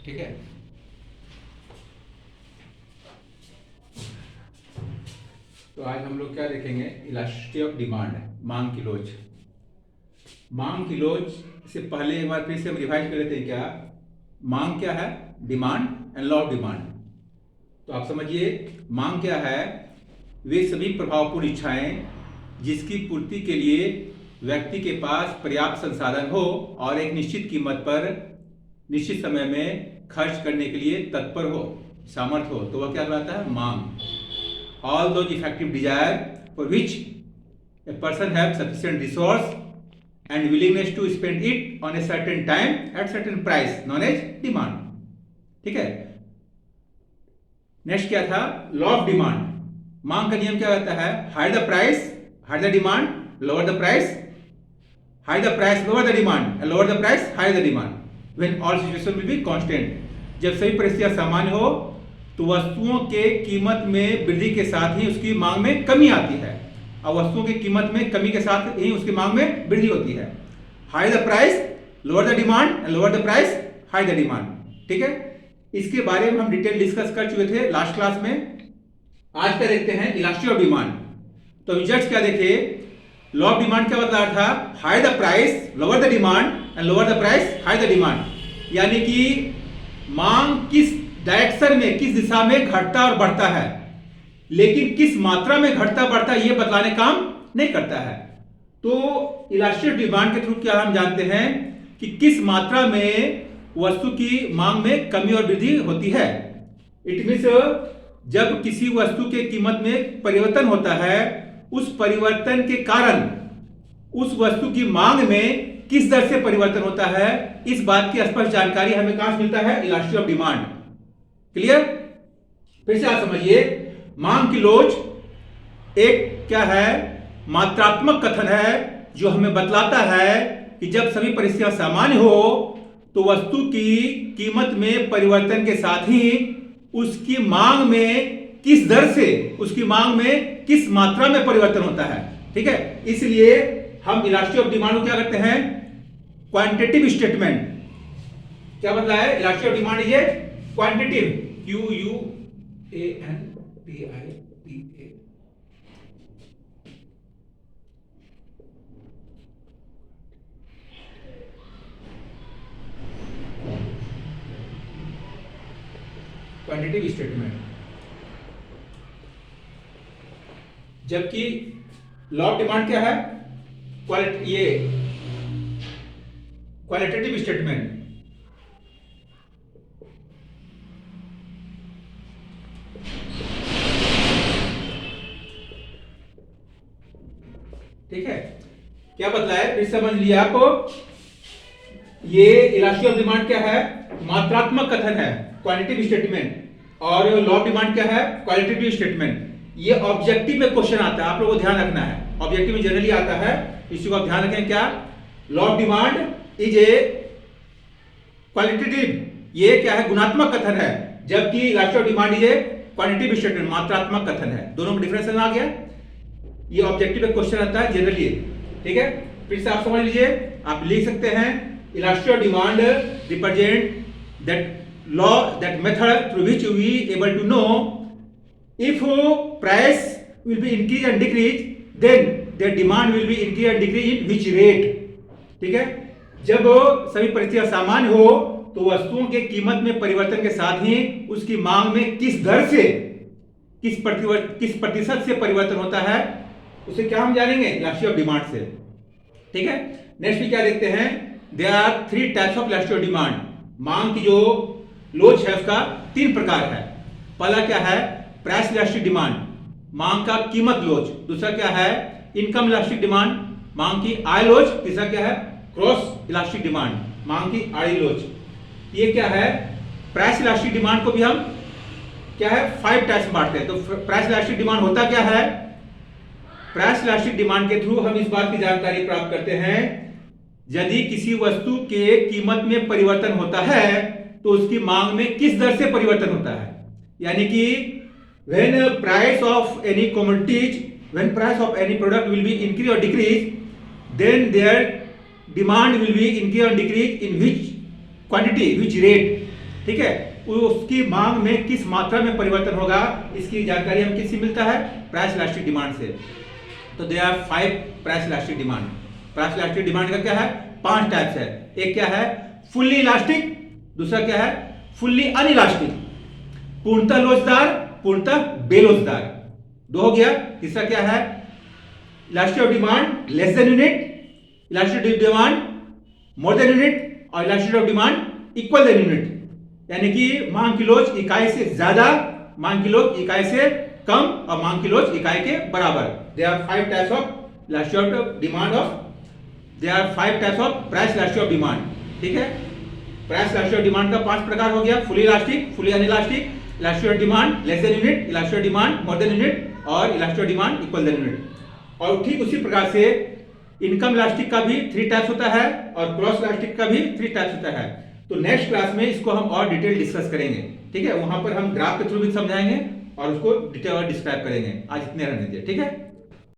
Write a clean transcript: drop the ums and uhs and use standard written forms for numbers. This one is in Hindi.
ठीक है। तो आज हम लोग क्या देखेंगे, इलास्टिसिटी ऑफ डिमांड, मांग की लोच। मांग की लोच से पहले एक बार फिर से हम रिवाइज कर लेते हैं। क्या मांग क्या है? Demand and law of demand. तो आप समझिए मांग क्या है? वे सभी प्रभावपूर्ण इच्छाएं जिसकी पूर्ति के लिए व्यक्ति के पास पर्याप्त संसाधन हो और एक निश्चित कीमत पर निश्चित समय में खर्च करने के लिए तत्पर हो, सामर्थ्य हो, तो वह क्या कहलाता है? मांग। All those effective desire for which a person have sufficient resource and willingness to spend it on a certain time at certain price known as demand। ठीक है। नेक्स्ट क्या था? Law of demand. मांग का नियम क्या कहता है? High the price, high the demand, lower the price, high the price, lower the demand, lower the price, high the demand when all situation will be constant. जब सभी परिस्थितियां सामान्य हो तो वस्तुओं के कीमत में वृद्धि के साथ ही उसकी मांग में कमी आती है, और वस्तुओं की कीमत में कमी के साथ ही उसकी मांग में वृद्धि होती है। High the price, lower the demand, lower the price, high the demand. ठीक है। इसके बारे में हम डिटेल डिस्कस कर चुके थे लास्ट क्लास में। आज का देखते हैं इलास्टिसिटी ऑफ डिमांड। तो रिजल्ट क्या देखे? लॉ ऑफ डिमांड क्या बता रहा था? High the price, lower the demand and lower the price, high the demand. यानी कि मांग किस डायरेक्शन में, किस दिशा में घटता और बढ़ता है, लेकिन किस मात्रा में घटता बढ़ता ये बतलाने काम नहीं करता है। तो इलास्टिसिटी डिमांड के थ्रू क्या हम जानते हैं कि किस मात्रा में वस्तु की मांग में कमी और वृद्धि होती है। इट मीन्स जब किसी वस्तु के कीमत में परिवर्तन होता है, उस परिवर्तन के कारण उस वस्तु की मांग में किस दर से परिवर्तन होता है, इस बात की स्पष्ट जानकारी हमें कहां से मिलता है? Elasticity of demand. क्लियर? फिर से आप समझिए, मांग की लोच एक क्या है? मात्रात्मक कथन है जो हमें बतलाता है कि जब सभी परिस्थितियां सामान्य हो तो वस्तु की कीमत में परिवर्तन के साथ ही उसकी मांग में किस दर से, उसकी मांग में किस मात्रा में परिवर्तन होता है। ठीक है। इसलिए हम इलास्टिसिटी ऑफ डिमांड को क्या करते हैं? Quantitative statement. क्या बतला है? इलास्टिसिटी ऑफ डिमांड ये क्वांटिटेटिव, QUANTITIVA। Quantitative statement. जबकि लॉ ऑफ डिमांड क्या है? Qualitative statement. ठीक है। क्या बतला है? फिर समझ लिया आप। ये इलास्टिसिटी ऑफ डिमांड क्या है? मात्रात्मक कथन है, क्वांटिटेटिव स्टेटमेंट। और लॉ ऑफ डिमांड क्या है? Qualitative statement. ये ऑब्जेक्टिव में क्वेश्चन आता है, आप लोगों को ध्यान रखना है। ऑब्जेक्टिव में जनरली आता है, इसी को आप ध्यान रखें। क्या? Law of demand is a qualitative, ये क्या है? गुणात्मक कथन है, जबकि इलास्टिसिटी ऑफ डिमांड ये क्वांटिटेटिव स्टेटमेंट, मात्रात्मक कथन है। दोनों में डिफरेंस आ गया। ये ऑब्जेक्टिव में क्वेश्चन आता है जनरली। ठीक है। फिर से आप समझ लीजिए, आप लिख सकते हैं elasticity of demand represent that law, that method through which we able to know if price will be increase and decrease, then the demand will be increase and decrease in which rate. ठीक है। जब सभी परिस्थितियां सामान्य हो तो वस्तुओं के कीमत में परिवर्तन के साथ ही उसकी मांग में किस दर से, किस प्रतिशत से परिवर्तन होता है, उसे क्या हम जानेंगे? इलास्टिसिटी ऑफ डिमांड से। ठीक है। नेक्स्ट भी क्या देखते हैं? There are 3 types of elasticity of demand. मांग की जो लोच है उसका 3 प्रकार है। पहला क्या है? प्राइस इलास्टिक डिमांड, मांग का कीमत लोच। दूसरा क्या है? इनकम इलास्टिक डिमांड, मांग की आय लोच। तीसरा क्या है? क्रॉस इलास्टिक डिमांड, मांग की आड़ी लोच। ये क्या है? प्राइस इलास्टिक डिमांड को भी हम क्या है? 5 टाइप्स में बांटते हैं। तो प्राइस इलास्टिक डिमांड होता क्या है? प्राइस इलास्टिक डिमांड के थ्रू हम इस बात की जानकारी प्राप्त करते हैं, यदि किसी वस्तु के कीमत में परिवर्तन होता है तो उसकी मांग में किस दर से परिवर्तन होता है। यानी कि when price of any commodities, when price of any product will be increase or decrease, then their demand will be increase or decrease in which quantity, which rate। ठीक है, उसकी मांग में किस मात्रा में परिवर्तन होगा, इसकी जानकारी हम किससे मिलता है, प्राइस इलास्टिक डिमांड से। तो they are 5 price elastic demand. Price elastic demand का क्या है, 5 टाइप्स है। एक क्या है, फुल्ली इलास्टिक, दूसरा क्या है, फुल्ली अनइलास्टिक, पूर्णतः लोचदार, पूर्णतः बेलोचदार, 2 हो गया। तीसरा क्या है, elasticity of demand less than unit, elasticity of demand more than unit, और elasticity of demand equal than unit, यानी कि मांग की लोच इकाई से ज्यादा, मांग की लोच इकाई से कम और मांग की लोच इकाई के बराबर। There are 5 types of elasticity of demand of, there are 5 types of price elasticity of demand. ठीक है, प्राइस इलास्टिसिटी ऑफ डिमांड का 5 प्रकार हो गया, fully elastic, fully inelastic, elasticity of demand less than unit, elasticity of demand more than unit, और elasticity of demand equal than unit. और ठीक उसी प्रकार से इनकम इलास्टिक का भी 3 टाइप्स होता है और क्रॉस इलास्टिक का भी 3 टाइप्स होता है। तो नेक्स्ट क्लास में इसको हम और डिटेल डिस्कस करेंगे। ठीक है, वहां पर हम ग्राफ के थ्रू भी समझाएंगे और उसको डिटेल और डिस्क्राइब करेंगे। आज इतने रहने दीजिए, ठीक है।